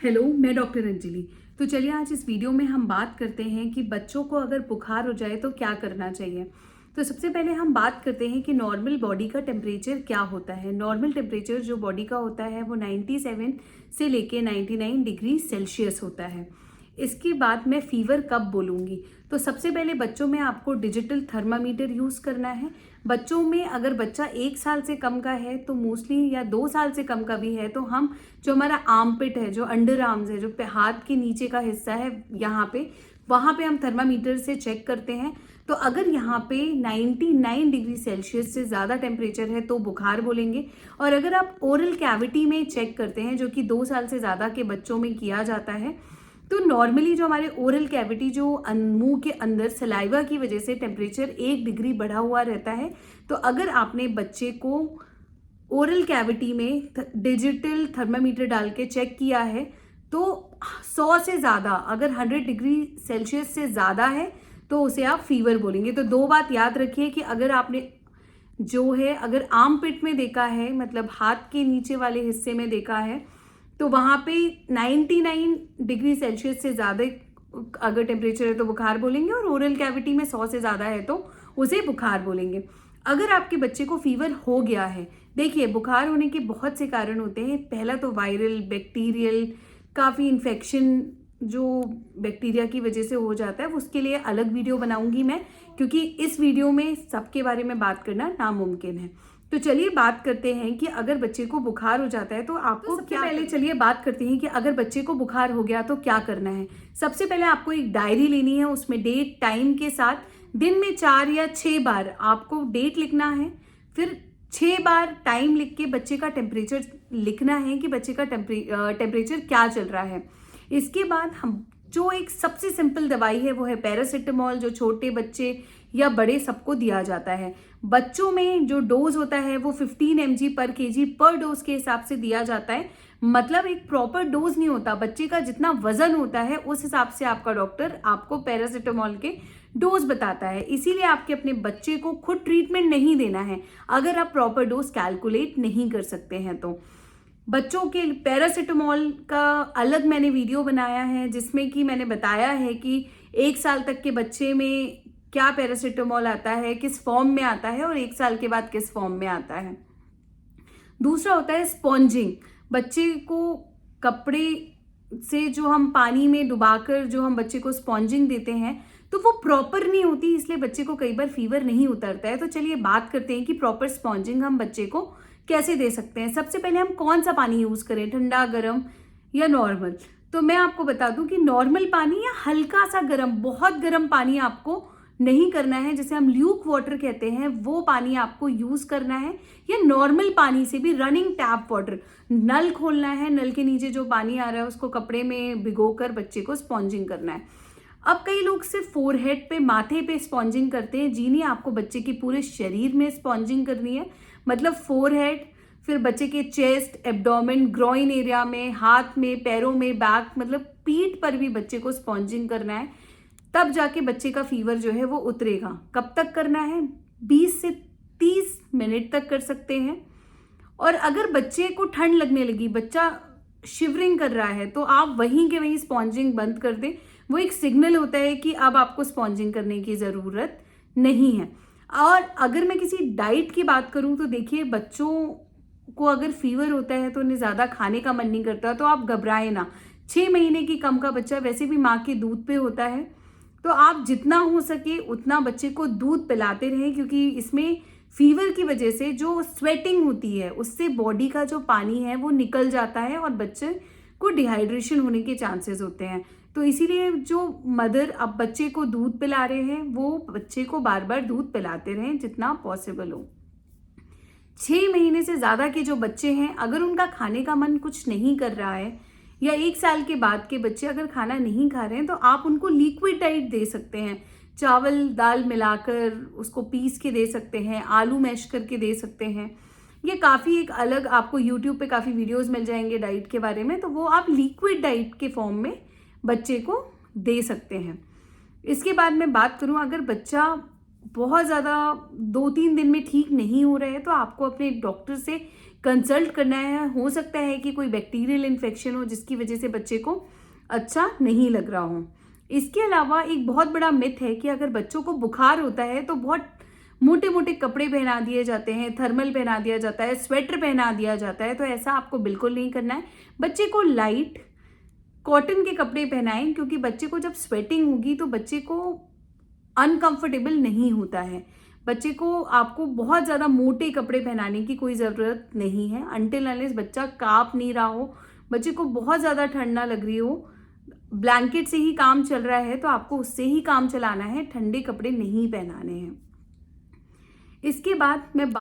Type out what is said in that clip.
Hello, मैं doctor Anjali. तो चलिए आज इस वीडियो में हम बात करते हैं कि बच्चों को अगर बुखार हो जाए तो क्या करना चाहिए। तो सबसे पहले हम बात करते हैं कि नॉर्मल बॉडी का टेम्परेचर क्या होता है। नॉर्मल टेम्परेचर जो बॉडी का होता है वो 97 से लेके 99 डिग्री सेल्सियस होता है। इसके बाद मैं फीवर कब बोलूँगी, तो सबसे पहले बच्चों में आपको डिजिटल थर्मामीटर यूज़ करना है। बच्चों में अगर बच्चा 1 साल से कम का है तो मोस्टली, या 2 साल से कम का भी है तो हम जो हमारा आर्मपिट है, जो अंडर आर्म्स है, जो हाथ के नीचे का हिस्सा है, वहाँ पे हम थर्मामीटर से चेक करते हैं। तो अगर यहाँ पे 99 डिग्री सेल्सियस से ज़्यादा टेम्परेचर है तो बुखार बोलेंगे। और अगर आप ओरल कैविटी में चेक करते हैं, जो कि 2 साल से ज़्यादा के बच्चों में किया जाता है, तो नॉर्मली जो हमारे ओरल कैविटी, जो मुंह के अंदर सलाइवा की वजह से टेम्परेचर 1 डिग्री बढ़ा हुआ रहता है। तो अगर आपने बच्चे को ओरल कैविटी में डिजिटल थर्मामीटर डाल के चेक किया है तो 100 से ज़्यादा, अगर 100 डिग्री सेल्सियस से ज़्यादा है तो उसे आप फीवर बोलेंगे। तो 2 बात याद रखिए कि अगर आपने जो है, अगर आर्म पिट में देखा है, मतलब हाथ के नीचे वाले हिस्से में देखा है, तो वहाँ पे 99 डिग्री सेल्सियस से ज़्यादा अगर टेम्परेचर है तो बुखार बोलेंगे, और ओरल कैविटी में 100 से ज़्यादा है तो उसे बुखार बोलेंगे। अगर आपके बच्चे को फीवर हो गया है, देखिए बुखार होने के बहुत से कारण होते हैं। पहला तो वायरल, बैक्टीरियल, काफ़ी इन्फेक्शन जो बैक्टीरिया की वजह से हो जाता है, उसके लिए अलग वीडियो बनाऊंगी मैं, क्योंकि इस वीडियो में सबके बारे में बात करना नामुमकिन है। तो चलिए बात करते हैं कि अगर बच्चे को बुखार हो जाता है तो आपको क्या, पहले चलिए बात करते हैं कि अगर बच्चे को बुखार हो गया तो क्या करना है। सबसे पहले आपको एक डायरी लेनी है, उसमें डेट टाइम के साथ दिन में 4 या 6 बार आपको डेट लिखना है। फिर 6 बार टाइम लिख के बच्चे का टेम्परेचर लिखना है कि बच्चे का टेम्परेचर क्या चल रहा है। इसके बाद हम जो एक सबसे सिंपल दवाई है वो है पैरासिटामोल, जो छोटे बच्चे या बड़े सबको दिया जाता है। बच्चों में जो डोज होता है वो 15 mg पर kg पर डोज के हिसाब से दिया जाता है। मतलब एक प्रॉपर डोज नहीं होता, बच्चे का जितना वजन होता है उस हिसाब से आपका डॉक्टर आपको पैरासिटामोल के डोज बताता है। इसीलिए आपके अपने बच्चे को खुद ट्रीटमेंट नहीं देना है अगर आप प्रॉपर डोज कैलकुलेट नहीं कर सकते हैं तो। बच्चों के पैरासिटामोल का अलग मैंने वीडियो बनाया है, जिसमें कि मैंने बताया है कि 1 साल तक के बच्चे में क्या पैरासिटामोल आता है, किस फॉर्म में आता है, और 1 साल के बाद किस फॉर्म में आता है। दूसरा होता है स्पॉन्जिंग। बच्चे को कपड़े से जो हम पानी में डुबाकर जो हम बच्चे को स्पॉन्जिंग देते हैं तो वो प्रॉपर नहीं होती, इसलिए बच्चे को कई बार फीवर नहीं उतरता है। तो चलिए बात करते हैं कि प्रॉपर स्पॉन्जिंग हम बच्चे को कैसे दे सकते हैं। सबसे पहले हम कौन सा पानी यूज करें, ठंडा, गर्म या नॉर्मल। तो मैं आपको बता दूं कि नॉर्मल पानी या हल्का सा गर्म, बहुत गर्म पानी आपको नहीं करना है, जिसे हम ल्यूक वाटर कहते हैं, वो पानी आपको यूज करना है। या नॉर्मल पानी से भी, रनिंग टैप वाटर, नल खोलना है, नल के नीचे जो पानी आ रहा है उसको कपड़े में भिगोकर बच्चे को स्पॉन्जिंग करना है। अब कई लोग सिर्फ फोरहेड पे, माथे पे स्पॉन्जिंग करते हैं। जी नहीं, आपको बच्चे के पूरे शरीर में स्पॉन्जिंग करनी है। मतलब फोरहेड, फिर बच्चे के चेस्ट, एब्डोमेन, ग्रोइन एरिया में, हाथ में, पैरों में, बैक, मतलब पीठ पर भी बच्चे को स्पॉन्जिंग करना है। तब जाके बच्चे का फीवर जो है वो उतरेगा। कब तक करना है? 20 से 30 मिनट तक कर सकते हैं। और अगर बच्चे को ठंड लगने लगी, बच्चा शिवरिंग कर रहा है, तो आप वहीं के वहीं स्पॉन्जिंग बंद कर दें। वो एक सिग्नल होता है कि अब आपको स्पॉन्जिंग करने की ज़रूरत नहीं है। और अगर मैं किसी डाइट की बात करूं तो देखिए, बच्चों को अगर फीवर होता है तो उन्हें ज़्यादा खाने का मन नहीं करता, तो आप घबराएं ना। 6 महीने की कम का बच्चा वैसे भी माँ के दूध पे होता है, तो आप जितना हो सके उतना बच्चे को दूध पिलाते रहें, क्योंकि इसमें फीवर की वजह से जो स्वेटिंग होती है उससे बॉडी का जो पानी है वो निकल जाता है और बच्चे को डिहाइड्रेशन होने के चांसेस होते हैं। तो इसीलिए जो मदर अब बच्चे को दूध पिला रहे हैं वो बच्चे को बार बार दूध पिलाते रहें जितना पॉसिबल हो। 6 महीने से ज़्यादा के जो बच्चे हैं, अगर उनका खाने का मन कुछ नहीं कर रहा है, या 1 साल के बाद के बच्चे अगर खाना नहीं खा रहे हैं, तो आप उनको लिक्विड डाइट दे सकते हैं। चावल दाल मिलाकर उसको पीस के दे सकते हैं, आलू मैश करके दे सकते हैं। ये काफ़ी एक अलग, आपको यूट्यूब पे काफ़ी वीडियोस मिल जाएंगे डाइट के बारे में, तो वो आप लिक्विड डाइट के फॉर्म में बच्चे को दे सकते हैं। इसके बाद मैं बात करूं, अगर बच्चा बहुत ज़्यादा 2-3 दिन में ठीक नहीं हो रहा है तो आपको अपने डॉक्टर से कंसल्ट करना है। हो सकता है कि कोई बैक्टीरियल इन्फेक्शन हो जिसकी वजह से बच्चे को अच्छा नहीं लग रहा हो। इसके अलावा एक बहुत बड़ा मिथ है कि अगर बच्चों को बुखार होता है तो बहुत मोटे मोटे कपड़े पहना दिए जाते हैं, थर्मल पहना दिया जाता है, स्वेटर पहना दिया जाता है। तो ऐसा आपको बिल्कुल नहीं करना है। बच्चे को लाइट कॉटन के कपड़े पहनाएं, क्योंकि बच्चे को जब स्वेटिंग होगी तो बच्चे को अनकंफर्टेबल नहीं होता है। बच्चे को आपको बहुत ज़्यादा मोटे कपड़े पहनाने की कोई ज़रूरत नहीं है अनटिल अनलेस बच्चा कांप नहीं रहा हो, बच्चे को बहुत ज़्यादा ठंड ना लग रही हो, ब्लैंकेट से ही काम चल रहा है तो आपको उससे ही काम चलाना है, ठंडे कपड़े नहीं पहनाने हैं। इसके बाद मैं